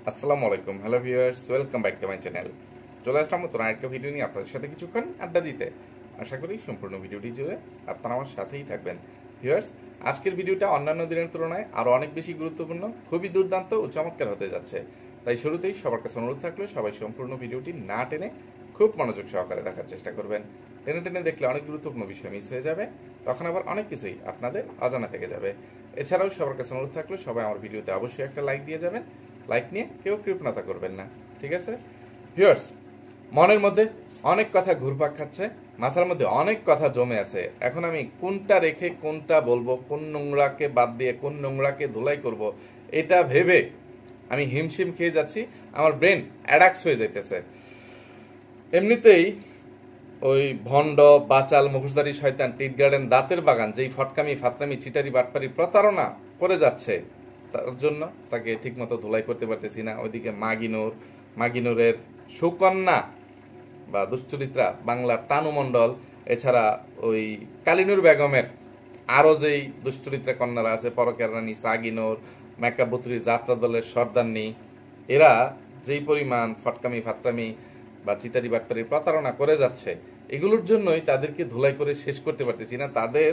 আসসালামু আলাইকুম, hello viewers, welcome back to my channel. চলে আসলাম নতুন আরেকটা ভিডিও নিয়ে আপনাদের সাথে কিছুক্ষণ আড্ডা দিতে। আশা করি সম্পূর্ণ ভিডিওটি জুড়ে আপনারা আমার সাথেই থাকবেন। ভিউয়ার্স, আজকের ভিডিওটা অন্যান্য দিনের তুলনায় আরও অনেক বেশি গুরুত্বপূর্ণ, খুবই দুর্দান্ত ও চমৎকার হতে যাচ্ছে। তাই শুরুতেই সবার কাছে অনুরোধ থাকলে সবাই সম্পূর্ণ ভিডিওটি না টেনে খুব মনোযোগ সহকারে দেখার চেষ্টা করবেন। টেনে টেনে দেখলে অনেক গুরুত্বপূর্ণ বিষয় মিস হয়ে যাবে, তখন আবার অনেক কিছুই আপনাদের অজানা থেকে যাবে। এছাড়াও সবার কাছে অনুরোধ থাকলে সবাই আমার ভিডিওতে অবশ্যই একটা লাইক দিয়ে যাবেন। লাইক নিয়ে কেউ কৃপণতা করবেন না, ঠিক আছে? ভিউয়ার্স, মনের মধ্যে অনেক কথা ঘুরপাক খাচ্ছে, মাথার মধ্যে অনেক কথা জমে আছে। এখন আমি কোনটা রেখে কোনটা বলবো, কোন নোংরাকে বাদ দিয়ে কোন নোংরাকে ধুলাই করব, এটা ভেবে আমি হিমশিম খেয়ে যাচ্ছি। আমার ব্রেন অ্যাডাক্স হয়ে যাইতেছে। এমনিতেই ওই ভণ্ড, বাচাল, মুখোশধারী শয়তান, টিট গার্ডেন, দাঁতের বাগান যেই ফটকামি, ফাতরামি, চিটারি, বাটপারি, প্রতারণা করে যাচ্ছে, তার জন্য তাকে ঠিকমতো ধুলাই করতে পারতেছি না। ওইদিকে মাগিনুরের সুকন্যা বা দুশ্চরিত্রা বাংলার তানু মণ্ডল, এছাড়া ওই কালিনুর বেগমের আরও যেই দুশ্চরিত্রা কন্যারা আছে, পরকের রানী, সাগিনুর, মেকাবুতুরি, যাত্রা দলের সর্দারনি, এরা যেই পরিমাণ ফটকামি, ফাতরামি বা চিটারি বাটপারি প্রতারণা করে যাচ্ছে, এগুলোর জন্যই তাদেরকে ধুলাই করে শেষ করতে পারতেছি না। তাদের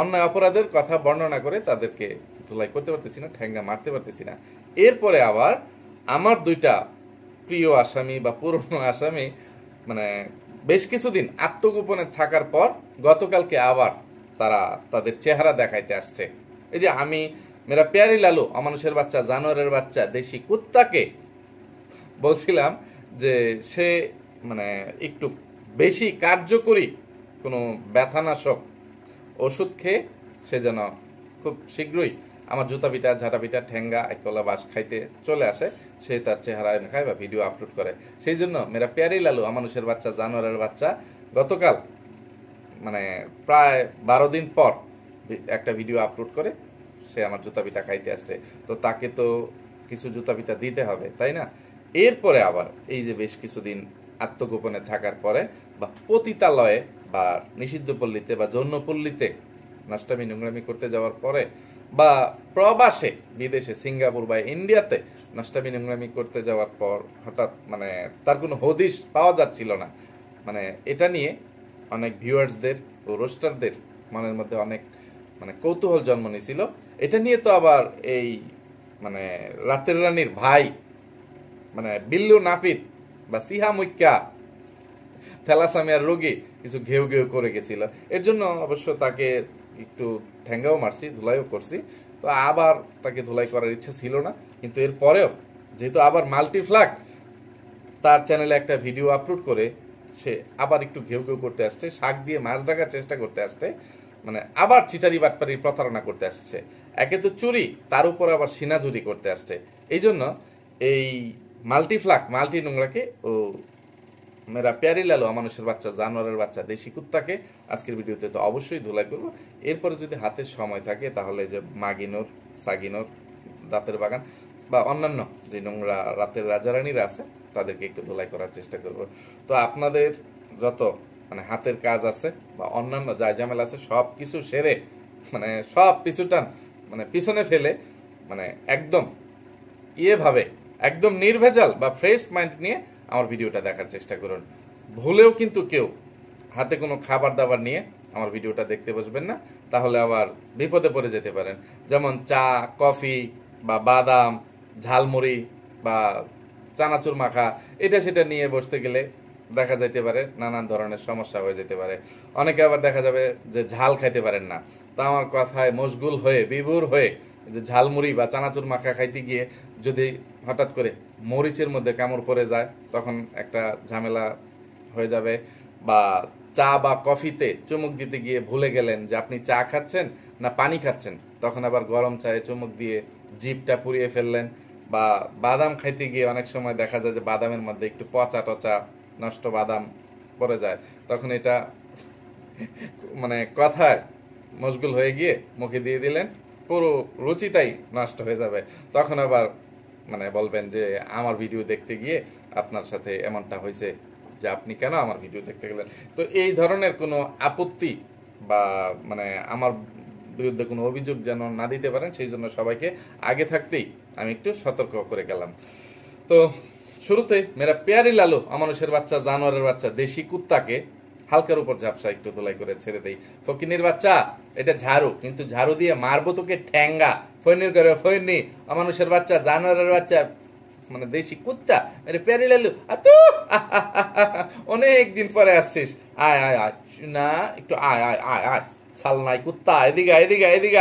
অন্যায় অপরাধের কথা বর্ণনা করে তাদেরকে ধুলাই করতে পারতেছি না, ঠ্যাঙ্গা মারতে পারতেছি না। এরপরে আবার আমার দুইটা প্রিয় আসামি বা পুরনো আসামি মানে বেশ কিছুদিন আত্মগোপনে থাকার পর গতকালকে আবার তারা তাদের চেহারা দেখাইতে আসছে। এই যে আমি মেরা প্যারি লালু, অমানুষের বাচ্চা, জানোয়ারের বাচ্চা, দেশি কুত্তাকে বলছিলাম যে সে মানে একটু বেশি কার্যকরী কোনো ব্যথানাশক ওষুধ খেয়ে সে যেন খুব শীঘ্রই আমার জুতা পিটা, ঝাঁটা পিটা, ঠ্যাঙ্গা, একলা বাস খাইতে চলে আসে, সে তার চেহারায় দেখায় বা ভিডিও আপলোড করে। সেই জন্য মেরা প্যারি লালু, মানুষের বাচ্চা, জানোয়ারের বাচ্চা, গতকাল মানে প্রায় 12 দিন পর একটা ভিডিও আপলোড করে সে আমার জুতা পিটা খাইতে আসছে। তো তাকে তো কিছু জুতা পিটা দিতে হবে, তাই না? এরপরে আবার এই যে বেশ কিছুদিন আত্মগোপনে থাকার পরে বা পতিতালয়ে বা নিষিদ্ধ পল্লীতে বা যৌনপল্লীতে নষ্টামি নোংরামি করতে যাওয়ার পরে বা প্রবাসে বিদেশে সিঙ্গাপুর বা ইন্ডিয়াতে নষ্টামি নোংরামি করতে যাওয়ার পর হঠাৎ মানে তার কোনো হদিশ পাওয়া যাচ্ছিল না। মানে এটা নিয়ে অনেক ভিউয়ার্সদের ও রোস্টারদের মনের মধ্যে অনেক মানে কৌতূহল জন্ম নিয়েছিল। এটা নিয়ে তো আবার এই মানে রাতের রানীর ভাই মানে বিল্লু নাপিত বা সিহা মুক্কা থ্যালাসেমিয়ার রোগী কিছু ঘেউ ঘেউ করে গেছিল। এর জন্য অবশ্য তাকে একটু ঠ্যাঙ্গাও মারছি, ধুলাইও করছি। তো আবার তাকে ধুলাই করার ইচ্ছা ছিল না, কিন্তু এর পরেও যেহেতু আবার মাল্টিফ্লাক তার চ্যানেলে একটা ভিডিও আপলোড করে সে আবার একটু ঘেউ ঘেউ করতে আসছে, শাক দিয়ে মাছ ঢাকার চেষ্টা করতে আসছে, মানে আবার চিটারি বাটপারি প্রতারণা করতে আসছে। একে তো চুরি, তার উপর আবার সিনাঝুরি করতে আসছে। এই জন্য এই মাল্টিফ্লাক, মাল্টি নোংরাকে ও মেরা প্যারি লালু, অমানুষের বাচ্চা, জানোয়ারের বাচ্চা, দেশি কুত্তাকে আজকের ভিডিওতে তো অবশ্যই ধুলাই করবো। এরপরে যদি হাতে সময় থাকে তাহলে যে মাগিনোর, সাগিনোর, দাঁতের বাগান বা অন্যান্য যে নোংরা রাতের রাজারানীরা আছে তাদেরকে একটু ধুলাই করার চেষ্টা করব। তো আপনাদের যত মানে হাতের কাজ আছে বা অন্যান্য যা ঝামেলা আছে সব কিছু সেরে মানে সব পিছুটান মানে পিছনে ফেলে মানে একদম ভাবে একদম নির্ভেজাল বা ফ্রেশ মাইন্ড নিয়ে আমার ভিডিওটা দেখার চেষ্টা করুন। ভুলেও কিন্তু কেউ হাতে কোনো খাবার দাবার নিয়ে আমার ভিডিওটা দেখতে বসবেন না, তাহলে আবার বিপদে পড়ে যেতে পারেন। যেমন চা, কফি বা বাদাম, ঝালমুড়ি বা চানাচুর মাখা, এটা সেটা নিয়ে বসতে গেলে দেখা যাইতে পারে নানান ধরনের সমস্যা হয়ে যেতে পারে। অনেকে আবার দেখা যাবে যে ঝাল খাইতে পারেন না, তা আমার কথায় মশগুল হয়ে বিভোর হয়ে যে ঝালমুড়ি বা চানাচুর মাখা খাইতে গিয়ে যদি হঠাৎ করে মরিচের মধ্যে কামড় পড়ে যায়, তখন একটা ঝামেলা হয়ে যাবে। বা চা বা কফিতে চুমুক দিতে গিয়ে ভুলে গেলেন যে আপনি চা খাচ্ছেন না পানি খাচ্ছেন, তখন আবার গরম চায়ে চুমুক দিয়ে জিভটা পুড়িয়ে ফেললেন। বা বাদাম খাইতে গিয়ে অনেক সময় দেখা যায় যে বাদামের মধ্যে একটু পচা টচা নষ্ট বাদাম পড়ে যায়, তখন এটা মানে কথায় মশগুল হয়ে গিয়ে মুখে দিয়ে দিলেন, পুরো রুচিটাই নষ্ট হয়ে যাবে। তখন আবার মানে বলবেন যে আমার ভিডিও দেখতে গিয়ে আপনার সাথে এমনটা হয়েছে, যে আপনি কেন আমার ভিডিও দেখতে গেলেন। তো এই ধরনের কোনো আপত্তি বা মানে আমার বিরুদ্ধে কোনো অভিযোগ যেন না দিতে পারেন, সেই জন্য সবাইকে আগে থাকতেই আমি একটু সতর্ক করে গেলাম। তো শুরুতে মেরা প্যারি লালু অমানুষের বাচ্চা জানোয়ারের বাচ্চা দেশি কুত্তাকে হালকার উপর ঝাপসা একটু তোলাই করে ছেড়ে দেই। ফকিনির বাচ্চা এটা ঝাড়ু, কিন্তু ঝাড়ু দিয়ে মারবো তোকে ঠ্যাঙ্গা। ফৈনির করে ফৈনি অমানুষের বাচ্চা জানোয়ারের বাচ্চা মানে দেশি কুত্তা মেরে প্যারি লালু তু অনেক দিন পরে আসছিস, আয় আয় আয় না একটু আয় আয় আয় আয় সালনাই কুত্তা এদিকে এদিকে এদিকে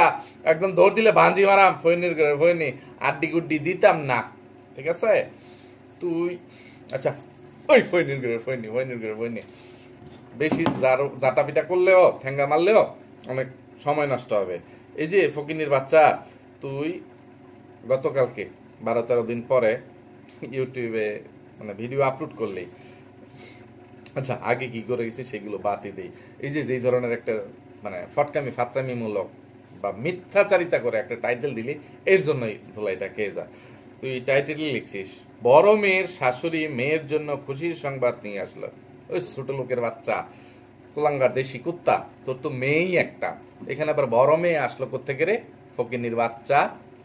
একদম দৌড় দিলে ভাঞ্জি মারাম। ফৈনির করে ফৈনি আড্ডি গুড্ডি দিতাম না, ঠিক আছে? তুই আচ্ছা ওই ফৈনির করে ফৈনি ফৈনির করে ফৈনি বেশি জাটা পিটা করলেও ঠেঙ্গা মারলেও অনেক সময় নষ্ট হবে। এই যে ফকিনির বাচ্চা, তুই গতকালকে 12-13 দিন পরে ইউটিউবে মানে ভিডিও আপলোড করলি। আচ্ছা আগে কি করে গেছি সেগুলো বাদই দেই। এই যে যেই ধরনের একটা মানে ফটকামি ফাতরামি মূলক বা মিথ্যাচারিতা করে একটা টাইটেল দিলি, এর জন্যই ধুলাইটা খেয়ে যা। তুই টাইটেল লিখছিস বড় মেয়ের শাশুড়ি মেয়ের জন্য খুশির সংবাদ নিয়ে আসলো। ওই ছোট লোকের বাচ্চা কুলাঙ্গার দেশি কুত্তা, তোর তো মেয়েই একটা, এখানে আবার বড় মেয়ে আসলো কোত্থেকে রে? ফকিনির বাচ্চা,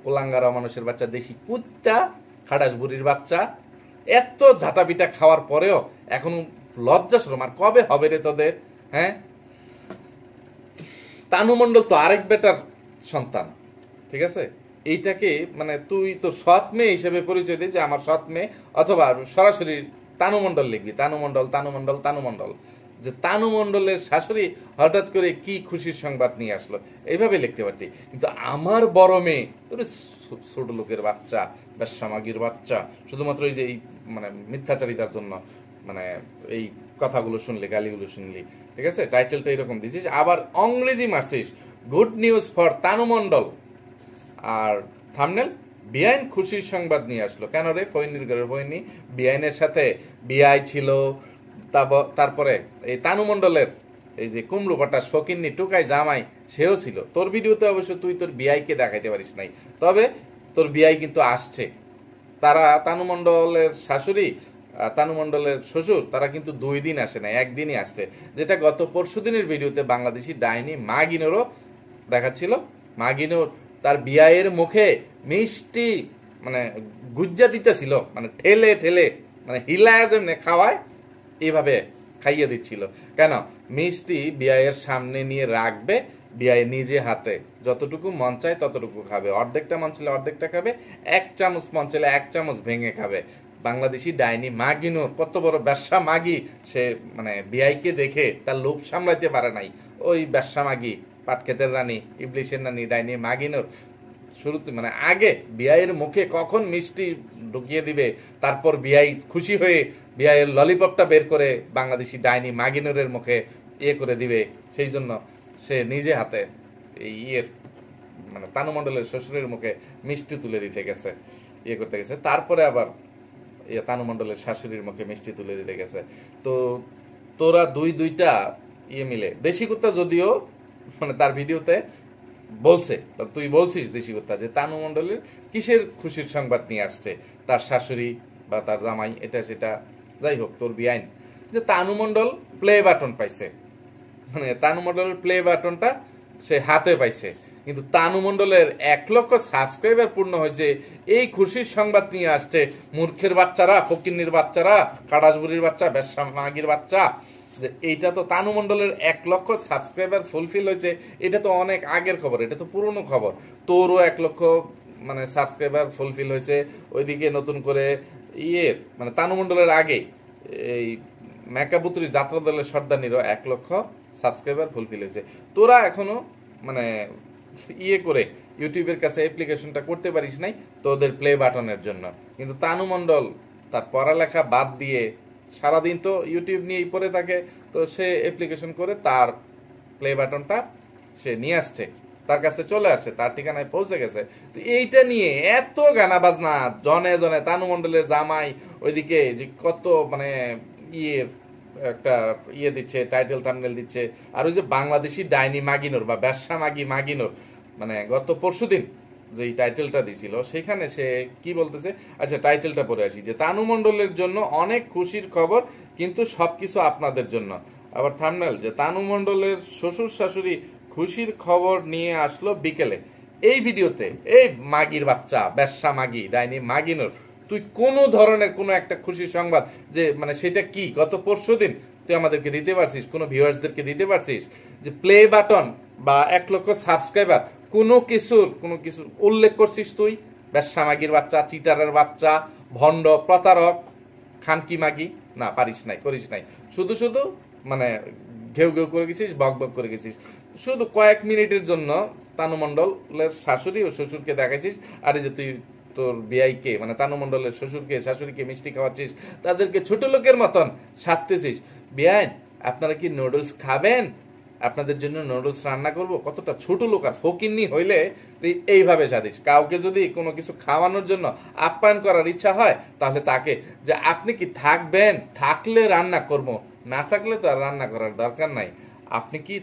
কুলাঙ্গার অমানুষের বাচ্চা, দেশি কুত্তা, খাটাস বুড়ির বাচ্চা। এত ঝাঁটাপিটা খাওয়ার পরেও এখন লজ্জা শরম আর কবে হবে রে তোদের? হ্যাঁ, তানু মণ্ডল তো আরেক বেটার সন্তান, ঠিক আছে? এইটাকে মানে তুই তোর সৎ মেয়ে হিসেবে পরিচয় দিই যে আমার সৎ মেয়ে, অথবা সরাসরি তানু মণ্ডল লিখবি, তানু মণ্ডল তানু মণ্ডল তানু মণ্ডল, যে তানু মণ্ডলের শাশুড়ি হঠাৎ করে কি খুশির সংবাদ নিয়ে আসলো, এইভাবে লিখতে পারতি। কিন্তু আমার বড় মেয়ে ছোট লোকের বাচ্চা, বেশ্যামাগির বাচ্চা, শুধুমাত্র এই যে এই মানে মিথ্যাচারিতার জন্য মানে এই কথাগুলো শুনলি, গালিগুলো শুনলি, ঠিক আছে? টাইটেলটা এরকম দিছিস, আবার ইংরেজি মারছিস good news for Tanu Mondal, আর থাম্বনেল বিআইন খুশির সংবাদ নিয়ে আসলো। কেন রে? ফৈনির ঘরের ফৈনি বিআইনের সাথে বিআই ছিল, তারপরে এই তানু মণ্ডলের এই যে কুমড়ো পটাশ ফকিন্নি টুকাই জামাই সেও ছিল। তোর ভিডিওতে অবশ্য তুই তোর বিআইকে দেখাইতে পারিস নাই, তবে তোর বিআই কিন্তু আসছে। তারা তানু মণ্ডলের শাশুড়ি তানু মণ্ডলের শ্বশুর তারা কিন্তু 2 দিন আসে না, একদিনই আসছে, যেটা গত পরশুদিনের ভিডিওতে বাংলাদেশি ডাইনি মাগিনোরও দেখাচ্ছিল। মাগিনোর তার বিআইয়ের মুখে মিষ্টি মানে গুজ্জা দিতেছিল, মানে ঠেলে ঠেলে মানে হিলায় যেমনি খাওয়ায় এইভাবে খাইয়ে দিচ্ছিল। কেন? মিষ্টি বিআইয়ের সামনে নিয়ে রাখবে, বিআই নিজে হাতে যতটুকু মন চায় ততটুকু খাবে, অর্ধেকটা মন চাইলে অর্ধেকটা খাবে, 1 চামচ মন চাইলে 1 চামচ ভেঙে খাবে। বাংলাদেশি ডাইনি মাগিনোর কত বড় ব্যবসা মাগি, সে মানে বিআইকে দেখে তার লোভ সামলাইতে পারে নাই। ওই ব্যবসা মাগি পাটক্ষেতের রানী ইবলিশের রানী ডাইনি মাগিনোর শুরুতে মানে আগে বিআইয়ের মুখে কখন মিষ্টি ঢুকিয়ে দিবে, তারপর বিআই খুশি হয়ে বিআইয়ের ললিপপটা বের করে বাংলাদেশি ডাইনি মাগিনোরের মুখে ইয়ে করে দিবে, সেই জন্য সে নিজে হাতে এই ইয়ের মানে তানু মণ্ডলের শ্বশুরের মুখে মিষ্টি তুলে দিতে গেছে, ইয়ে করতে গেছে। তারপরে আবার তানু মণ্ডলের শাশুড়ির মুখে মিষ্টি তুলে দিতে গেছে। তো তোরা দুইটা ইয়ে মিলে, দেশি কুত্তা যদিও মানে তার ভিডিওতে বলছে, তুই বলছিস দেশি কুত্তা যে তানু মণ্ডলের কিসের খুশির সংবাদ নিয়ে আসছে, তার শাশুড়ি বা তার জামাই এটা সেটা যাই হোক, তোর বিআইন যে তানু মণ্ডল প্লে বাটন পাইছে, মানে তানু মণ্ডলের প্লে বাটনটা সে হাতে পাইছে, কিন্তু তানু মণ্ডলের 1 লক্ষ সাবস্ক্রাইবার পূর্ণ হয়েছে এই খুশির সংবাদ নিয়ে আসছে মূর্খের বাচ্চারা, ফকিন্নির বাচ্চারা, কাটাসবুড়ির বাচ্চা, বেশ্যা মাগির বাচ্চা। এইটা তো তানু মণ্ডলের 1 লক্ষ সাবস্ক্রাইবার ফুলফিল হয়েছে, এটা তো অনেক আগের খবর, এটা তো পুরনো খবর। তোরও 1 লক্ষ মানে সাবস্ক্রাইবার ফুলফিল হয়েছে, ওইদিকে নতুন করে ইয়ের মানে তানু মণ্ডলের আগে এই মেকাপুত্রী যাত্রা দলের সর্দানিরও 1 লক্ষ সাবস্ক্রাইবার ফুলফিল হয়েছে। তোরা এখনো মানে ইয়ে করে ইউটিউবের কাছে অ্যাপ্লিকেশনটা করতে পারিস নাই তোদের প্লে বাটনের জন্য, কিন্তু তানু মণ্ডল তার পড়ালেখা বাদ দিয়ে সারাদিন তো ইউটিউব নিয়েই পড়ে থাকে, তো সে অ্যাপ্লিকেশন করে তার প্লে বাটনটা সে নিয়ে আসছে, তার কাছে চলে আসে, তার ঠিকানায় পৌঁছে গেছে। তো এইটা নিয়ে এত গানা বাজনা, জনে জনে তানু মণ্ডলের জামাই ওইদিকে যে কত মানে ইয়ে একটা ইয়ে দিচ্ছে, টাইটেল থাম্বনেল দিচ্ছে, আর ওই যে বাংলাদেশি ডাইনি মাগিনোর বা ব্যবসা মাগিনোর মানে গত পরশুদিন যে টাইটেলটা দিছিল সেখানে সে কি বলতেছে, আচ্ছা টাইটেলটা পড়ে আসি, যে তানু মণ্ডলের জন্য অনেক খুশির খবর কিন্তু সবকিছু আপনাদের জন্য। আবার থাম্বনেল যে তানু মণ্ডলের শ্বশুর শাশুড়ি খুশির খবর নিয়ে আসলো বিকেলে। এই ভিডিওতে এই মাগির বাচ্চা ব্যবসা মাগি ডাইনি মাগিনোর তুই কোনো ধরনের কোনো একটা খুশির সংবাদ যে মানে সেটা কি গত পরশুদিন তুই আমাদেরকে দিতে পারছিস, কোনো ভিউয়ার্সদেরকে দিতে পারছিস যে প্লে বাটন বা 1 লক্ষ সাবস্ক্রাইবার কোনো কিছু উল্লেখ করছিস তুই? বেশ্যামাগির বাচ্চা, চিটারের বাচ্চা, ভণ্ড, প্রতারক, খানকি মাগি, না পারিস নাই, করিস নাই। শুধু শুধু মানে ঘেউ ঘেউ করে গেছিস, বক বক করে গেছিস। শুধু কয়েক মিনিটের জন্য তানু মণ্ডলের শাশুড়ি ও শ্বশুরকে দেখাইছিস, আর এই যে তুই তোর বিয়াইকে মানে তানু মণ্ডলের শ্বশুরকে শাশুড়িকে মিষ্টি খাওয়াচ্ছিস, তাদেরকে ছোট লোকের মতন সাধতেছিস। বিয়াই, আপনারা কি নুডলস খাবেন? আপনাদের জন্য নুডলস রান্না করব। কতটা ছোট লোক আর ফকিন্নি হইলে তুই এইভাবে সাধিস। কাউকে যদি কোনো কিছু খাওয়ানোর জন্য আপ্যায়ন করার ইচ্ছা হয়, তাহলে তাকে যে আপনি কি থাকবেন, থাকলে রান্না করব, না থাকলে তো আর রান্না করার দরকার নাই, আপনি কি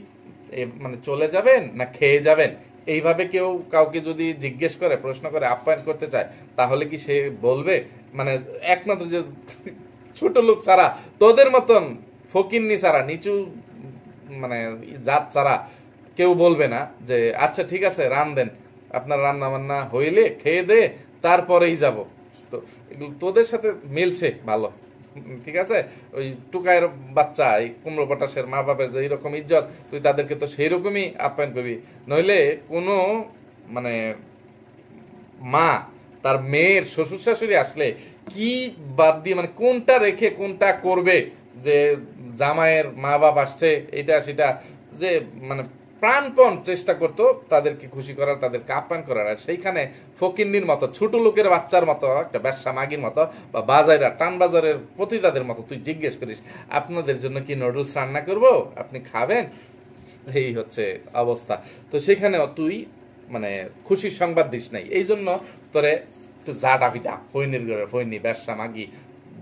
মানে চলে যাবেন না খেয়ে যাবেন, এইভাবে কেউ কাউকে যদি জিজ্ঞেস করে, প্রশ্ন করে, আপ্যায়ন করতে চায়, তাহলে কি সে বলবে? মানে একমাত্র যে ছোট লোক ছাড়া, তোদের মতন ফকিন্নি ছাড়া, নিচু মানে জাত ছাড়া কেউ বলবে না যে আচ্ছা ঠিক আছে দেন, আপনার রান্না বান্না হইলে খেয়ে দে তারপরেই যাব। তো এগুলো তোদের সাথে মিলছে ভালো, ঠিক আছে? ওই টুকায়ের বাচ্চা, এই কুমড়ো পটাশের মা বাপের যে এইরকম ইজ্জত, তুই তাদেরকে তো সেই রকমই আপ্যায়ন করবি। নইলে কোনো মানে মা তার মেয়ের শ্বশুর শাশুড়ি আসলে কি বাদ দিয়ে মানে কোনটা রেখে কোনটা করবে, যে জামাইয়ের মা বাপ আসছে এটা সেটা, যে মানে প্রাণপণ চেষ্টা করতো তাদেরকে খুশি করার, তাদেরকে আপ্যায়ন করার। আর সেইখানে ফকিন্নির মতো, ছোট লোকের বাচ্চার মতো, একটা ব্যবসা মাগির মতো বা বাজাইরা টান বাজারের পতিতাদের মতো তুই জিজ্ঞেস করিস আপনাদের জন্য কি নুডলস রান্না করব, আপনি খাবেন? এই হচ্ছে অবস্থা। তো সেখানেও তুই মানে খুশির সংবাদ দিস নাই, এই জন্য তোরে একটু জাটা পিটা ফৈনির ঘরে ফৈনি, ব্যবসা মাগি,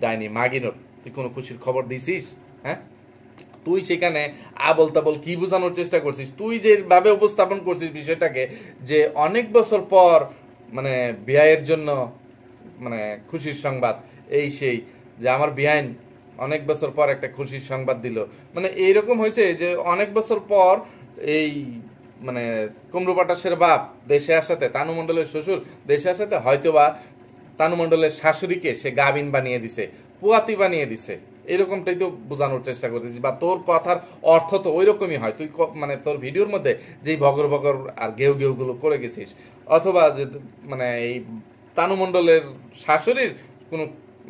ডাইনি মাগিনোর, তুই কোনো খুশির খবর দিছিস? হ্যাঁ, তুই সেখানে আবল তাবল কি বোঝানোর চেষ্টা করছিস? তুই যেভাবে উপস্থাপন করছিস বিষয়টাকে, যে অনেক বছর পর মানে বিয়ের জন্য মানে খুশির সংবাদ, এই সেই, যে আমার বিয়াইন অনেক বছর পর একটা খুশির সংবাদ দিল, মানে এইরকম হয়েছে যে অনেক বছর পর এই মানে কুমড়ো পটাশের বাপ দেশে আসাতে, তানু মণ্ডলের শ্বশুর দেশে আসাতে হয়তোবা তানু মণ্ডলের শাশুড়িকে সে গাবিন বানিয়ে দিছে, পুয়াতি বানিয়ে দিছে, এরকমটাই তো বোঝানোর চেষ্টা করতেছিস। বা তোর কথার অর্থ তো ওই রকমই হয়, তুই মানে তোর ভিডিওর মধ্যে যেই বগর বগর আর গেউ গেউ গুলো করে গেছিস, অথবা যে মানে এই তানু মণ্ডলের শাশুড়ির কোনো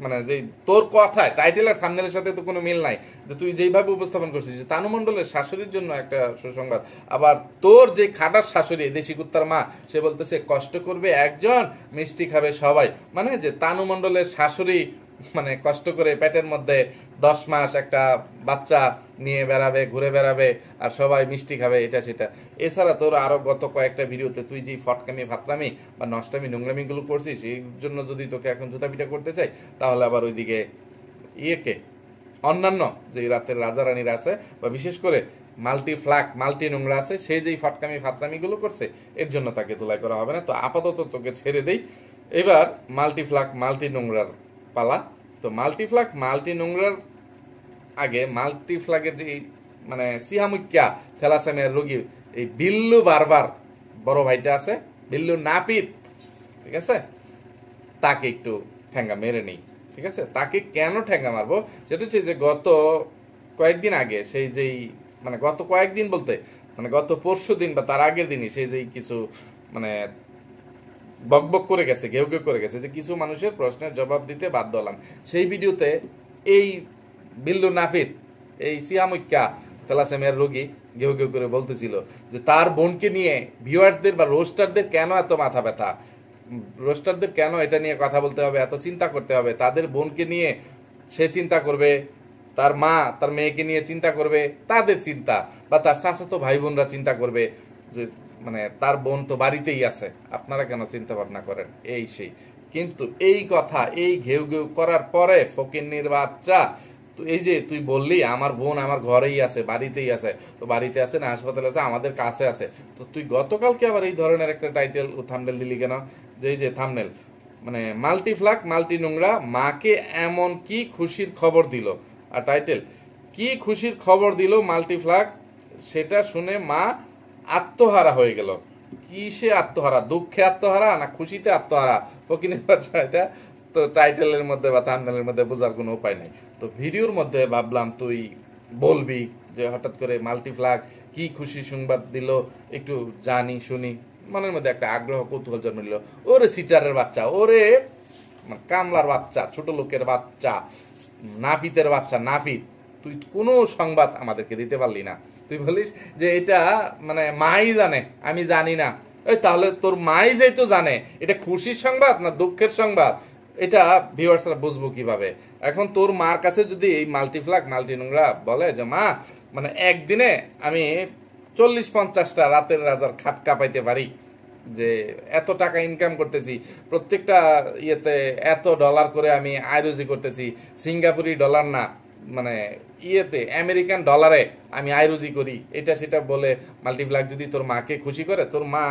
মানে যে তোর কথায় টাইটেল আর থাম্বনেলের সাথে তো কোনো মিল নাই, যে তুই যেইভাবে উপস্থাপন করছিস যে তানু মণ্ডলের শাশুড়ির জন্য একটা সুসংবাদ, আবার তোর যে খাটার শাশুড়ি দেশি কুত্তার মা, সে বলতেছে কষ্ট করবে একজন, মিষ্টি খাবে সবাই। মানে যে তানু মণ্ডলের শাশুড়ি মানে কষ্ট করে পেটের মধ্যে 10 মাস একটা বাচ্চা নিয়ে বেড়াবে, ঘুরে বেড়াবে, আর সবাই মিষ্টি খাবে, এটা সেটা। এছাড়া তোর আরো গত কয়েকটা ভিডিওতে তুই যে ফটকামি ফাতলামি বা নষ্টামি নোংরামি গুলো করছিস, এই জন্য যদি তোকে এখন জুতা পিটা করতে চাই, তাহলে আবার ওইদিকে ইয়েকে অন্যান্য যে রাতের রাজা রানীরা আছে, বা বিশেষ করে মাল্টি ফ্লাক মাল্টি নোংরা আছে, সেই যেই ফটকামি ফাতলামি গুলো করছে, এর জন্য তাকে তোলাই করা হবে না। তো আপাতত তোকে ছেড়ে দেই, এবার মাল্টি ফ্লাক মাল্টি নোংরার পালা। তো মাল্টি ফ্লাগ মাল্টি নোংরার আগে মাল্টি ফ্লাগের যে মানে সিহামুক্যা থ্যালাসেমিয়ার রোগী এই বিল্লু বারবার বড় ভাইটা আছে, বিল্লু নাপিত, ঠিক আছে, তাকে একটু ঠ্যাঙ্গা মেরে নেই। ঠিক আছে, তাকে কেন ঠ্যাঙ্গা মারবো সেটা হচ্ছে যে গত কয়েকদিন আগে সেই যেই মানে গত কয়েকদিন বলতে মানে গত পরশু দিন বা তার আগের দিনই সেই যেই কিছু মানে বকবক করে গেছে, ঘেউ ঘেউ করে গেছে, যে কিছু মানুষের প্রশ্নের জবাব দিতে বাধ্য হলাম। সেই ভিডিওতে এই বিল্লু নাফিদ, এই সিয়ামুক্কা থ্যালাসেমিয়ার রোগী ঘেউ ঘেউ করে বলতেছিল যে তার বোনকে নিয়ে ভিউয়ার্সদের বা রোস্টারদের কেন এত মাথা ব্যথা, রোস্টারদের কেন এটা নিয়ে কথা বলতে হবে, এত চিন্তা করতে হবে, তাদের বোনকে নিয়ে সে চিন্তা করবে, তার মা তার মেয়েকে নিয়ে চিন্তা করবে, তাদের চিন্তা, বা তার চাচাতো ভাই বোনরা চিন্তা করবে যে মানে তার বোন তো বাড়িতেই আছে, আপনারা কেন চিন্তা ভাবনা করেন, এই সেই। কিন্তু এই কথা এই ঘেউ ঘেউ করার পরে ফকিন্নির বাচ্চা, এই যে তুই বললি আমার বোন আমার ঘরেই আছে, বাড়িতেই আছে, তো বাড়িতে আছে না হাসপাতালে আছে, আমাদের কাছে আছে, তো তুই গতকালকে আবার এই ধরনের একটা টাইটেল ও থাম্বনেল দিলি কেন? যে এই যে থাম্বনেল মানে মাল্টি ফ্লাক মাল্টি নোংরা মাকে এমন কি খুশির খবর দিল, আর টাইটেল কি খুশির খবর দিল মাল্টি ফ্লাক, সেটা শুনে মা আত্মহারা হয়ে গেল। কিসে আত্মহারা? দুঃখে আত্মহারা না খুশিতে আত্মহারা? ফকিনের বাচ্চা এটা তো টাইটেলের মধ্যে বা থাম্বনেলের মধ্যে বোঝার কোনো উপায় নাই। তো ভিডিওর মধ্যে ভাবলাম তুই বলবি যে হঠাৎ করে মাল্টিফ্লাগ কি খুশি সংবাদ দিল, একটু জানি শুনি, মনের মধ্যে একটা আগ্রহ কৌতূহল জন্ম নিল। ওরে সিটারের বাচ্চা, ওরে কামলার বাচ্চা, ছোট লোকের বাচ্চা, নাফিতের বাচ্চা, নাফিত, তুই কোনো সংবাদ আমাদেরকে দিতে পারলি না। তুই বলিস যে এটা মানে মাই জানে, আমি জানি না। এই তাহলে তোর মাই যেহেতু জানে, এটা খুশির সংবাদ না দুঃখের সংবাদ, এটা ভিউয়ার্সরা বুঝবো কিভাবে? এখন তোর মার কাছে যদি এই মাল্টিফ্লাগ মাল্টি নোংরা বলে যে মা মানে একদিনে আমি 40-50টা রাতের রাজার খাট কাঁপাইতে পারি, যে এত টাকা ইনকাম করতেছি, প্রত্যেকটা ইয়েতে এত ডলার করে আমি আয়রুজি করতেছি, সিঙ্গাপুরি ডলার না মানে ইয়েতে আমেরিকান ডলারে আমি আয়রুজি করি, এটা সেটা বলে মাল্টিপ্লাগ যদি তোর মাকে খুশি করে, তোর মা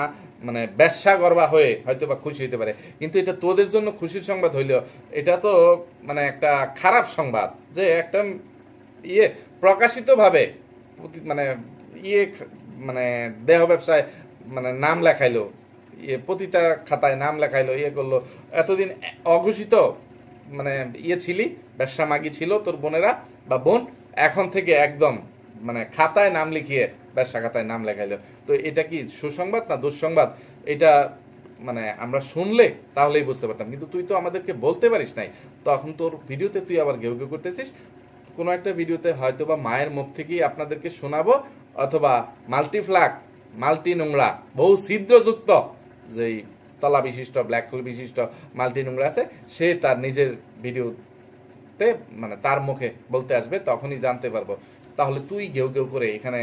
মানে ব্যবসা করবা হয়ে হয়তো বা খুশি হইতে পারে। কিন্তু এটা তোদের জন্য খুশির সংবাদ হইলেও এটা তো মানে একটা খারাপ সংবাদ, যে একটা ইয়ে প্রকাশিত ভাবে মানে ইয়ে মানে দেহ ব্যবসায় মানে নাম লেখাইলো, ইয়ে পতিতা খাতায় নাম লেখাইলো, ইয়ে করলো, এতদিন অঘোষিত মানে ইয়ে ছিলি, ব্যবসা মাগি ছিল তোর বোনেরা বা বোন, এখন থেকে একদম মানে খাতায় নাম লিখিয়ে ব্যবসা খাতায় নাম লেখাইলো। তো এটা কি সুসংবাদ না দুঃসংবাদ? এটা মানে আমরা শুনলে তাহলেই বুঝতে পারতাম, কিন্তু তুই তো আমাদেরকে বলতে পারিস নাই। তখন তোর ভিডিওতে তুই আবার ঘেউ ঘেউ করতেছিস। কোনো একটা ভিডিওতে হয়তো বা মায়ের মুখ থেকেই আপনাদেরকে শোনাবো, অথবা মাল্টিফ্লাগ মাল্টি নোংরা বহু ছিদ্রযুক্ত যেই তলা বিশিষ্ট ব্ল্যাক হোল বিশিষ্ট মাল্টি নোংরা আছে, সে তার নিজের ভিডিওতে মানে তার মুখে বলতে আসবে, তখনই জানতে পারবো। তাহলে তুই ঘেউ ঘেউ করে এখানে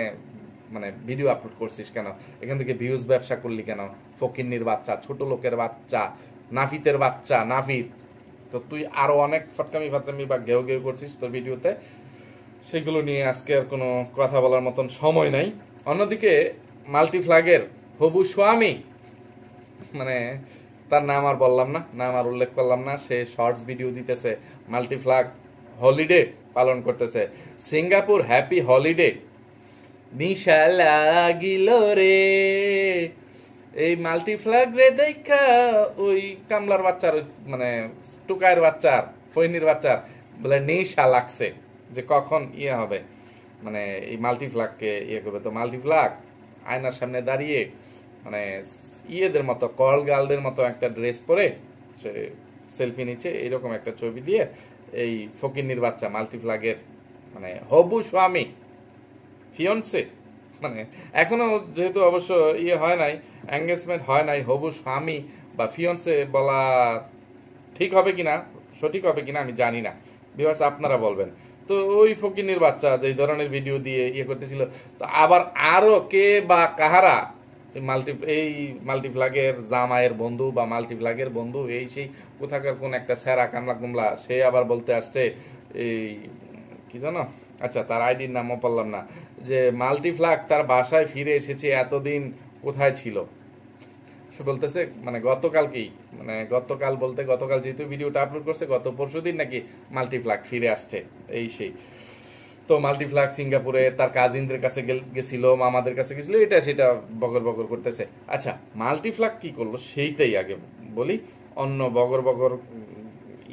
মানে ভিডিও আপলোড করছিস কেন? এখান থেকে ভিউজ ব্যবসা করলি কেন? ফকিন্নির বাচ্চা, ছোট লোকের বাচ্চা, নাফিতের বাচ্চা, নাফিত। তো তুই আরো অনেক ফটকামি ফাটকামি বা ঘেউ ঘেউ করছিস তোর ভিডিওতে, সেগুলো নিয়ে আজকে আর কোনো কথা বলার মতন সময় নাই। অন্যদিকে মাল্টিফ্লাগের হবু স্বামী, মানে তার নাম আর বললাম না, নাম আর উল্লেখ করলাম না, সে শর্টস ভিডিও দিতেছে, মাল্টিফ্লাগ হলিডে পালন করতেছে, সিঙ্গাপুর হ্যাপি হলিডে, নিশা লাগিল রে। এই মাল্টিফ্লাগ রে দেখা ওই কামলার বাচ্চার মানে টুকায়ের বাচ্চার ফৈনির বাচ্চার বলে নেশা লাগছে যে কখন ইয়ে হবে, মানে এই মাল্টিফ্লাগকে ইয়ে করবে। তো মাল্টিফ্লাগ আয়নার সামনে দাঁড়িয়ে মানে ইয়েদের মতো কল গার্লদের মতো একটা ড্রেস পরে সে সেলফি নিচ্ছে, এইরকম একটা ছবি দিয়ে এই ফকিন্নির বাচ্চা মাল্টিফ্লাগের মানে হবু স্বামী ফিয়ন্সে, মানে এখনো যেহেতু অবশ্য ইয়ে হয় নাই, এঙ্গেজমেন্ট হয় নাই, হবু স্বামী বা ফিয়ন্সে বলা ঠিক হবে কিনা, সঠিক হবে কিনা আমি জানি না, ভিউয়ার্স আপনারা বলবেন। তো ওই ফকিন্নির বাচ্চা যে ধরনের ভিডিও দিয়ে ইয়ে করতেছিল, তো আবার আরো কে বা কাহারা এই মাল্টিফ্লাগের জামাইয়ের বন্ধু বা মাল্টিফ্লাগের বন্ধু এই সেই কোথাকার কোন একটা স্যারা কামলা কুমলা, সে আবার বলতে আসছে এই কি জানো, আচ্ছা তার আইডির নামও পারলাম না, যে মাল্টিফ্লাগ তার বাসায় ফিরে এসেছে, এতদিন কোথায় ছিল। সে বলতেছে মানে গতকালকেই, মানে গতকাল বলতে গতকাল যেহেতু ভিডিওটা আপলোড করছে, গত পরশুদিন নাকি মাল্টিফ্লাগ ফিরে আসছে এই সেই। তো মাল্টিফ্লাগ সিঙ্গাপুরে তার কাজিনদের কাছে গেছিল, মামাদের কাছে গেছিল, এটা সেটা বগর বগর করতেছে। আচ্ছা মাল্টিফ্লাগ কি করলো সেইটাই আগে বলি, অন্য বগর বগর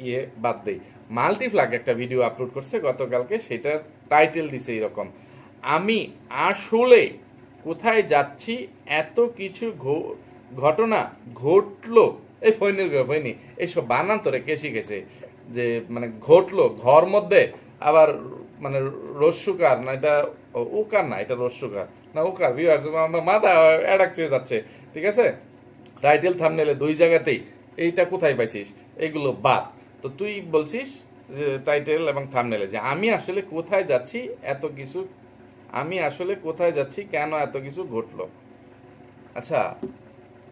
ইয়ে বাদ দেই। মাল্টিফ্লাগ একটা ভিডিও আপলোড করছে গতকালকে, সেটার টাইটেল দিছে এরকম, আমি আসলে কোথায় যাচ্ছি, এত কিছু ঘটনা ঘটলো। এই ফৈনি এইসব বানান্তরে কে শিখেছে যে মানে ঘটলো ঘর মধ্যে, আবার মানে রস্যুকার না এটা, উকার না এটা রস্যুকার না উকার, ভিউয়ার্স আমার মাথা অ্যাডাক্ট হয়ে যাচ্ছে, ঠিক আছে? টাইটেল থাম্বনেলে দুই জায়গাতেই এইটা কোথায় পাইছিস, এগুলো বাদ। তো তুই বলছিস যে টাইটেল এবং থাম্বনেলে যে আমি আসলে কোথায় যাচ্ছি এত কিছু, আমি আসলে কোথায় যাচ্ছি কেন এত কিছু ঘটলো। আচ্ছা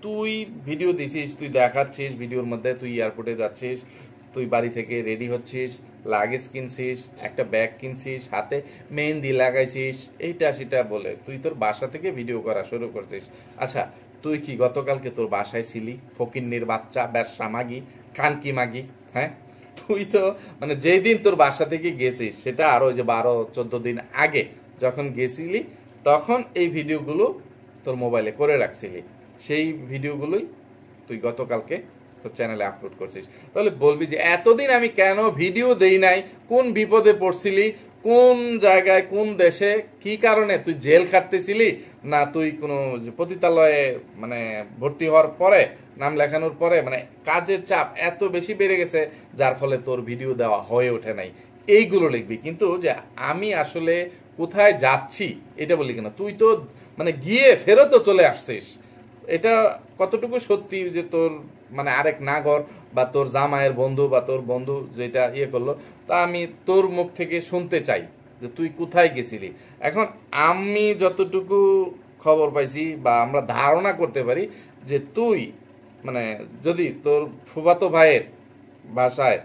তুই ভিডিও দিছিস, তুই দেখাচ্ছিস ভিডিওর মধ্যে তুই এয়ারপোর্টে যাচ্ছিস, তুই বাড়ি থেকে রেডি হচ্ছিস, লাগেজ কিনছিস, একটা ব্যাগ কিনছিস, হাতে মেহেন্দি লাগাইছিস, এইটা সেটা বলে তুই তোর বাসা থেকে ভিডিও করা শুরু করছিস। আচ্ছা তুই কি গতকালকে তোর বাসায় ছিলি? ফকিন্নির বাচ্চা, ব্যবসা মাগি, কানকি মাগি, হ্যাঁ? তুই তো মানে যেই দিন তোর বাসা থেকে গেছিস সেটা আরো যে 12-14 দিন আগে যখন গেছিলি, তখন এই ভিডিওগুলো তোর মোবাইলে করে রাখছিলি, সেই ভিডিওগুলোই তুই গতকালকে তোর চ্যানেলে আপলোড করছিস, তাহলে বলবি যে এতদিন আমি কেন ভিডিও দেই নাই, কোন বিপদে পড়ছিলি, কোন জায়গায় কোন দেশে কি কারণে তুই জেল খাটতেছিলি, না তুই কোনো পতিতালয়ে মানে ভর্তি হওয়ার পরে, নাম লেখানোর পরে মানে কাজের চাপ এত বেশি বেড়ে গেছে যার ফলে তোর ভিডিও দেওয়া হয়ে ওঠে নাই, এইগুলো লিখবি। কিন্তু যে আমি আসলে কোথায় যাচ্ছি এটা বলি কিনা, তুই তো মানে গিয়ে ফেরতও চলে আসছিস, এটা কতটুকু সত্যি যে তোর মানে আরেক নাগর বা তোর জামাইয়ের বন্ধু বা তোর বন্ধু যেটা ইয়ে করলো, তা আমি তোর মুখ থেকে শুনতে চাই যে তুই কোথায় গেছিলি। এখন আমি যতটুকু খবর পাইছি বা আমরা ধারণা করতে পারি যে তুই মানে যদি তোর ফুফাতো ভাইয়ের ভাষায়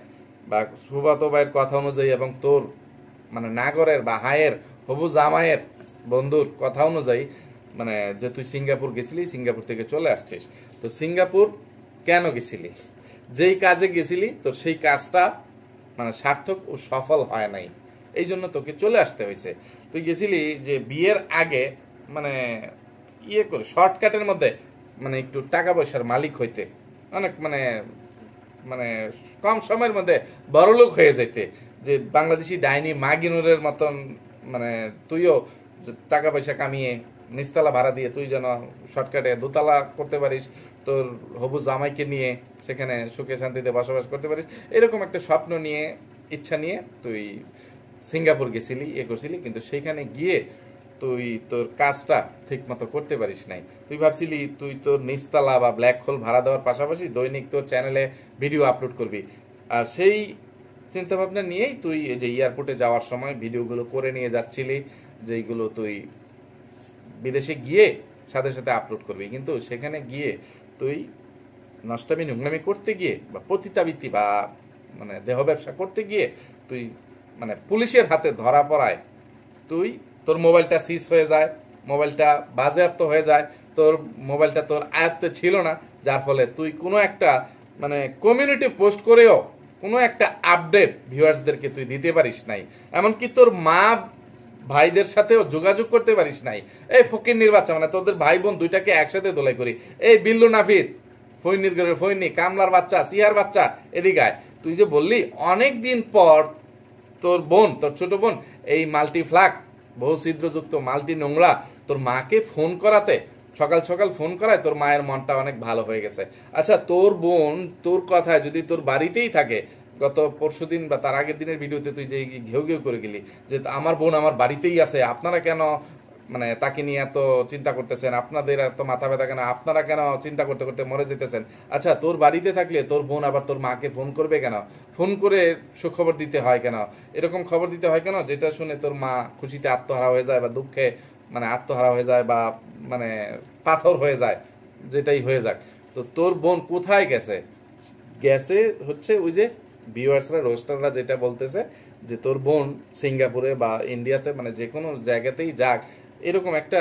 বা ফুফাতো ভাইয়ের কথা অনুযায়ী এবং তোর মানে নাগরের বা হায়ের হবু জামাইয়ের বন্ধুর কথা অনুযায়ী মানে যে তুই সিঙ্গাপুর গেছিলি, সিঙ্গাপুর থেকে চলে আসছিস। তো সিঙ্গাপুর কেন গেছিলি, যেই কাজে গেছিলি তোর সেই কাজটা মানে সার্থক ও সফল হয় নাই, এই জন্য তোকে চলে আসতে হয়েছে। তুই গেছিলি যে বিয়ের আগে মানে ইয়ে করে শর্টকাটের মধ্যে মানে একটু টাকা পয়সার মালিক হইতে, অনেক মানে মানে কম সময়ের মধ্যে বড়লোক হয়ে যেতে, যে বাংলাদেশি ডাইনি মাগিনুরের মতন মানে তুইও টাকা পয়সা কামিয়ে নিচতলা ভাড়া দিয়ে তুই যেন শর্টকাটে দোতলা করতে পারিস, তোর হবু জামাইকে নিয়ে সেখানে সুখে শান্তিতে বসবাস করতে পারিস, এরকম একটা স্বপ্ন নিয়ে ইচ্ছা নিয়ে তুই সিঙ্গাপুর গেছিলি, এ করছিলি। কিন্তু সেইখানে গিয়ে তুই তোর কাজটা ঠিক মতো করতে পারিস নাই। তুই ভাবছিলি তুই তোর নিচতলা বা ব্ল্যাক হোল ভাড়া দেওয়ার পাশাপাশি দৈনিক তোর চ্যানেলে ভিডিও আপলোড করবি, আর সেই চিন্তা ভাবনা নিয়েই তুই এই যে এয়ারপোর্টে যাওয়ার সময় ভিডিওগুলো করে নিয়ে যাচ্ছিলি, যেইগুলো তুই বিদেশে গিয়ে সাথে সাথে আপলোড করবি। কিন্তু সেখানে গিয়ে তুই নষ্টামি নোংরামি করতে গিয়ে বা পতিতাবৃত্তি বা মানে দেহ ব্যবসা করতে গিয়ে তুই মানে পুলিশের হাতে ধরা পড়ায় তুই তোর মোবাইলটা সিজ হয়ে যায়, মোবাইলটা বাজেয়াপ্ত হয়ে যায়, তোর মোবাইলটা তোর আয়ত্তে ছিল না, যার ফলে তুই কোনো একটা মানে কমিউনিটি পোস্ট করেও কোনো একটা আপডেট ভিউয়ার্সদেরকে তুই দিতে পারিস নাই, এমনকি তোর মা ভাইদের সাথেও যোগাযোগ করতে পারিস নাই। এই ফকিন্নির বাচ্চা মানে তোদের ভাই বোন দুইটাকে একসাথে দোলাই করি, এই বিল্লু নাফিদ ফৈনির ঘরের ফৈনি, কামলার বাচ্চা, সিহার বাচ্চা, এদিকে তুই যে বললি অনেক দিন পর তোর বোন, তোর ছোট বোন এই মাল্টি ফ্লাক বহু ছিদ্রযুক্ত মাল্টি নোংরা তোর মাকে ফোন করাতে, সকাল সকাল ফোন করায় তোর মায়ের মনটা অনেক ভালো হয়ে গেছে। আচ্ছা তোর বোন তোর কথায় যদি তোর বাড়িতেই থাকে, গত পরশুদিন বা তার আগের দিনের ভিডিওতে তুই যে ঘেউ ঘেউ করে গেলি যে আমার বোন আমার বাড়িতেই আছে, আপনারা কেন মানে তাকে নিয়ে এত চিন্তা করতেছেন, আপনাদের এত মাথা ব্যথা কেন, আপনারা কেন চিন্তা করতে করতে মরে যেতেছেন। আচ্ছা তোর বাড়িতে থাকলে তোর বোন আবার তোর মাকে ফোন করবে কেন, ফোন করে সুখবর দিতে হয় কেন, এরকম খবর দিতে হয় কেন যেটা শুনে তোর মা খুশিতে আত্মহারা হয়ে যায় বা দুঃখে মানে আত্মহারা হয়ে যায় বা মানে পাথর হয়ে যায়, যেটাই হয়ে যাক। তো তোর বোন কোথায় গেছে, গেছে হচ্ছে ওই যে ভিউয়ার্সরা রোস্টাররা যেটা বলতেছে যে তোর বোন সিঙ্গাপুরে বা ইন্ডিয়াতে মানে যে কোনো জায়গাতেই যাক, এরকম একটা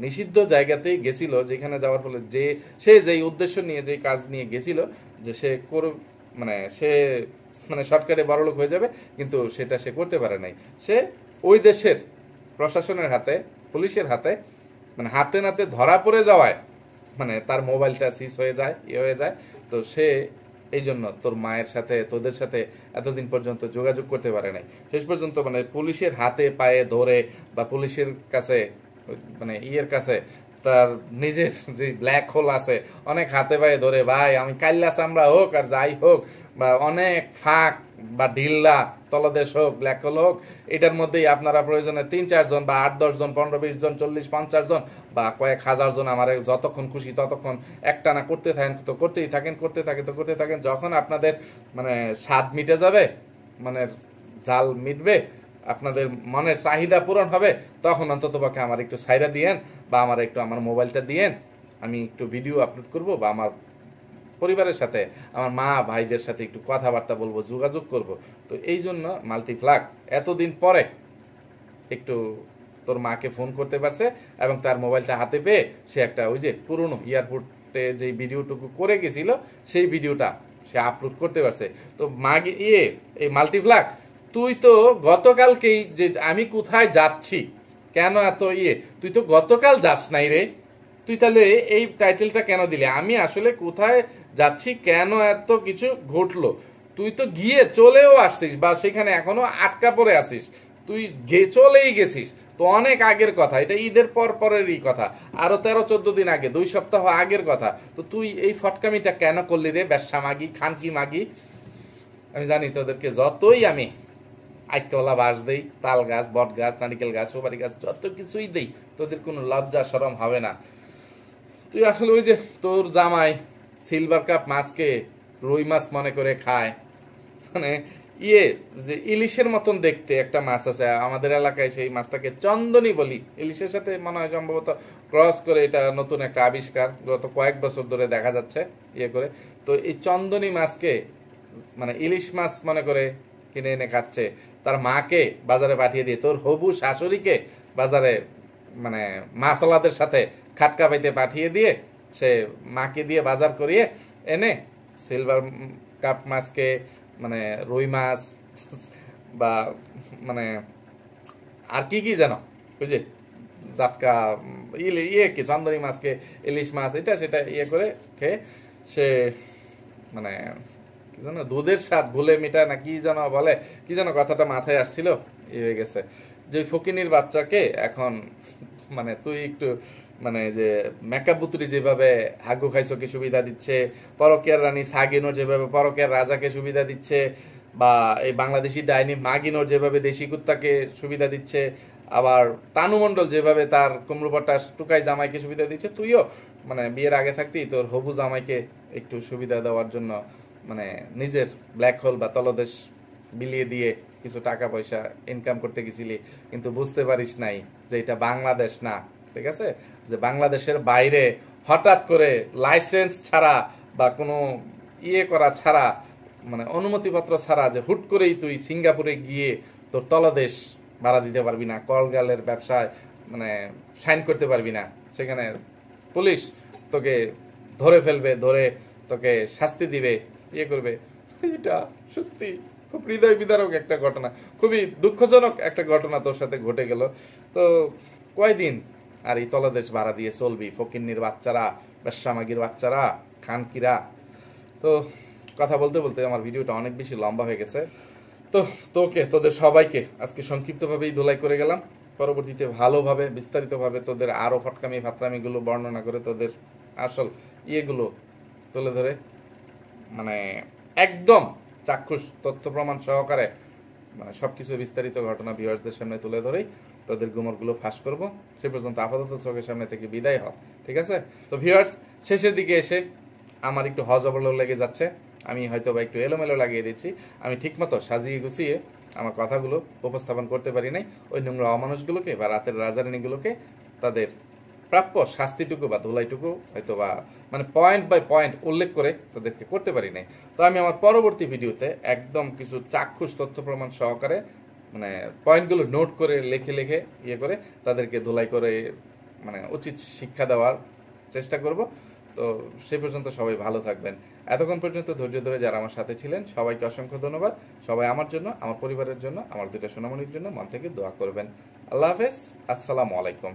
নিষিদ্ধ জায়গাতেই গেছিল, যেখানে যাওয়ার ফলে যে সে যেই উদ্দেশ্য নিয়ে যে কাজ নিয়ে গেছিল যে সে মানে সে মানে শর্টকাটে বড়লোক হয়ে যাবে, কিন্তু সেটা সে করতে পারে নাই। সে ওই দেশের প্রশাসনের হাতে, পুলিশের হাতে মানে হাতে নাতে ধরা পড়ে যাওয়ায় মানে তার মোবাইলটা সিজ হয়ে যায়, হয়ে যায়। তো সে এই জন্য তোর মায়ের সাথে তোদের সাথে এতদিন পর্যন্ত যোগাযোগ করতে পারে নাই। শেষ পর্যন্ত মানে পুলিশের হাতে পায়ে ধরে বা পুলিশের কাছে মানে ইয়ের কাছে তার নিজের যে ব্ল্যাক হোল আছে অনেক হাতে পায়ে ধরে, ভাই আমি কাল্লা চামড়া হোক আর যাই হোক বা অনেক ফাঁক বা ঢিল্লা তলদেশ হোক ব্ল্যাক হোল হোক, এটার মধ্যেই আপনারা প্রয়োজনে 3-4 জন বা 8-10 জন 15-20 জন 40-50 জন বা কয়েক হাজার জন আমার যতক্ষণ খুশি ততক্ষণ একটানা করতে থাকেন, তো করতেই থাকেন, করতে থাকেন। যখন আপনাদের মানে স্বাদ মিটে যাবে, মানে জাল মিটবে, আপনাদের মনের চাহিদা পূরণ হবে, তখন অন্তত পক্ষে আমার একটু সাইরা দিয়েন বা আমার একটু আমার মোবাইলটা দিয়েন, আমি একটু ভিডিও আপলোড করব বা আমার পরিবারের সাথে আমার মা ভাইদের সাথে একটু কথাবার্তা বলবো, যোগাযোগ করব। তো এই জন্য মাল্টিফ্লাক এতদিন পরে একটু তোর মাকে ফোন করতে পারছে এবং তার মোবাইলটা হাতে পেয়ে সে একটা ওই যে পুরনো এয়ারপোর্টে যে ভিডিওটুকু করে গেছিল সেই ভিডিওটা সে আপলোড করতে পারছে। তো মা এই মাল্টিফ্লাক তুই তো গতকালকেই যে আমি কোথায় যাচ্ছি কেন এত তুই তো গতকাল যাস নাই রে, তুই তাহলে এই টাইটেলটা কেন দিলে? আমি আসলে কোথায় যাচ্ছি কেন এত কিছু ঘটলো, তুই তো গিয়ে চলেও আসছিস বা সেখানে এখনো আটকা পড়ে আসিস, তুই চলেই গেছিস তো অনেক আগের কথা, এটা ঈদের পর পরেরই কথা, আরো 13-14 দিন আগে, 2 সপ্তাহ আগের কথা। তো তুই এই ফটকামিটা কেন করলি রে ব্যবসা মাগি খানকি মাগি? আমি জানি তোদেরকে যতই আমি আইকলা বাস দেই, তাল গাছ বট গাছ নারিকেল গাছ সুপারি গাছ যত কিছুই দেই, তোদের কোনো লজ্জা শরম হবে না। তুই আসলে ওই যে তোর জামাই সিলভার কাপ মাছকে রুই মাছ মনে করে খায়, মানে যে ইলিশের মতন দেখতে একটা মাছ আছে আমাদের এলাকায়, সেই মাছটাকে চন্দনী বলি, ইলিশের সাথে মনে হয় সম্ভবত ক্রস করে, এটা নতুন একটা আবিষ্কার গত কয়েক বছর ধরে দেখা যাচ্ছে করে। তো এই চন্দনী মাছকে মানে ইলিশ মাছ মনে করে কিনে এনে খাচ্ছে, তার মাকে বাজারে পাঠিয়ে দিয়ে, তোর হবু শাশুড়িকে বাজারে মানে মাছওয়ালাদের সাথে খাটকা পাইতে পাঠিয়ে দিয়ে, সে মাকে দিয়ে বাজার করিয়ে এনে সিলভার কাপ মাছকে মানে রুই মাছ বা মানে আর কি কি জানো ওই যে জাটকা কি চন্দনী মাছকে ইলিশ মাছ এটা সেটা করে খেয়ে সে মানে কি জানো দুধের স্বাদ ভুলে মিটা না কি যেন বলে, কি যেন কথাটা মাথায় আসছিল, হয়ে গেছে। যে ফকিনির বাচ্চাকে এখন মানে তুই একটু মানে যে মেকআপ বুতুরি যেভাবে হাগু খাইছোকে সুবিধা দিচ্ছে, পরকিয়ার রানী সাগিনোর যেভাবে পরকিয়ার রাজাকে সুবিধা দিচ্ছে, বা এই বাংলাদেশি ডাইনি মাগিনোর যেভাবে দেশি কুত্তাকে সুবিধা দিচ্ছে, আবার তানু মণ্ডল যেভাবে তার কুমড়ো পটাশ টুকাই জামাইকে সুবিধা দিচ্ছে, তুইও মানে বিয়ের আগে থাকতেই তোর হবু জামাইকে একটু সুবিধা দেওয়ার জন্য মানে নিজের ব্ল্যাক হোল বা তলদেশ বিলিয়ে দিয়ে কিছু টাকা পয়সা ইনকাম করতে গেছিলি, কিন্তু বুঝতে পারিস নাই যে এটা বাংলাদেশ না, ঠিক আছে? যে বাংলাদেশের বাইরে হঠাৎ করে লাইসেন্স ছাড়া বা কোনো করা ছাড়া মানে অনুমতিপত্র ছাড়া যে হুট করেই তুই সিঙ্গাপুরে গিয়ে তোর তলদেশ ভাড়া দিতে পারবি না, কলগালের ব্যবসায় মানে সাইন করতে পারবি না, সেখানে পুলিশ তোকে ধরে ফেলবে, ধরে তোকে শাস্তি দিবে, করবে। এটা সত্যি খুব হৃদয় বিদারক একটা ঘটনা, খুবই দুঃখজনক একটা ঘটনা তোর সাথে ঘটে গেল। তো কয়দিন আর এই তলদেশ ভাড়া দিয়ে চলবি? ফকিন্নির বাচ্চারা, বেশ্যামাগির বাচ্চারা, খানকিরা। তো কথা বলতে বলতে আমার ভিডিওটা অনেক বেশি লম্বা হয়ে গেছে, তো তোদের সবাইকে আজকে সংক্ষিপ্তভাবেই ধোলাই করে গেলাম। পরবর্তীতে ভালোভাবে বিস্তারিতভাবে তোদের আরো ফটকামি ফাতরামিগুলো বর্ণনা করে তোদের আসল গুলো তুলে ধরে মানে একদম চাক্ষুষ তথ্য প্রমাণ সহকারে মানে সবকিছু বিস্তারিত ঘটনা ভিউয়ার্সদের সামনে তুলে ধরেই তোদের গুমরগুলো ফাঁস করব। সে পর্যন্ত আপাতত চোখের সামনে থেকে বিদায় হ, ঠিক আছে? তো ভিউয়ার্স, শেষের দিকে এসে আমার একটু হজবল লেগে যাচ্ছে, আমি হয়তো বা একটু এলোমেলো লাগিয়ে দিচ্ছি, আমি ঠিকমতো সাজিয়ে গুছিয়ে আমার কথাগুলো উপস্থাপন করতে পারি নাই। ওই নোংরা অমানুষগুলোকে বা রাতের রাজারানীগুলোকে তাদের প্রাপ্য শাস্তিটুকু বা ধুলাইটুকু হয়তো বা মানে পয়েন্ট বাই পয়েন্ট উল্লেখ করে তাদেরকে করতে পারি নাই। তো আমি আমার পরবর্তী ভিডিওতে একদম কিছু চাক্ষুষ তথ্য প্রমাণ সহকারে মানে পয়েন্টগুলো নোট করে লিখে লিখে করে তাদেরকে ধুলাই করে মানে উচিত শিক্ষা দেওয়ার চেষ্টা করব। তো সেই পর্যন্ত সবাই ভালো থাকবেন। এতক্ষণ পর্যন্ত ধৈর্য ধরে যারা আমার সাথে ছিলেন সবাইকে অসংখ্য ধন্যবাদ। সবাই আমার জন্য, আমার পরিবারের জন্য, আমার দুটো সোনামণির জন্য মন থেকে দোয়া করবেন। আল্লাহ হাফেজ, আসসালামু আলাইকুম।